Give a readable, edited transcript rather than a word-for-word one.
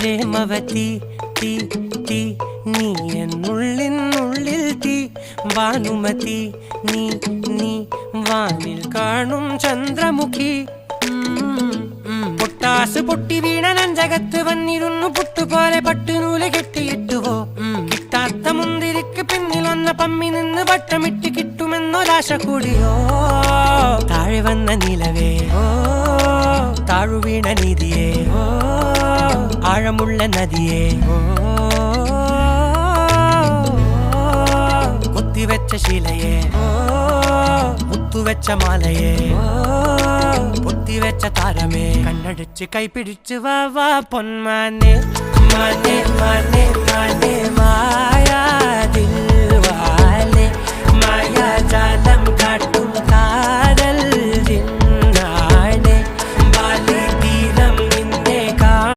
പ്രേമവതി തീ തീ നീ എന്നുള്ളിൽ തീ ഭാനുമതി നീ നീ വാനിൽ കാണും ചന്ദ്രമുഖി പൊട്ടാസ് പൊട്ടി വീണ നെഞ്ചകത്ത് വന്നിരുന്നു പുട്ടുപോലെ പട്ടുനൂല് കെട്ടിയിട്ടുവോ കിട്ടാത്ത മുന്തിരിക്ക് പിന്നിൽ വന്ന പമ്മി നിന്ന് വട്ടമിട്ട് കിട്ടുമെന്നൊരാശ കൂടിയോ താഴെ വന്ന നിലവേ താഴു വീണ നിധിയേ ആഴമുള്ള നദിയേ കൊത്തിവെച്ച ശിലയേ മുത്തുവെച്ച മാലയേ പൊത്തിവെച്ച താരമേ കണ്ണടിച്ച് കൈപിടിച്ച് വാ വാ പൊന്മാനെ മാനെ മാനെ മാനെ മായാ ദിൽവാലെ മായാ ജാല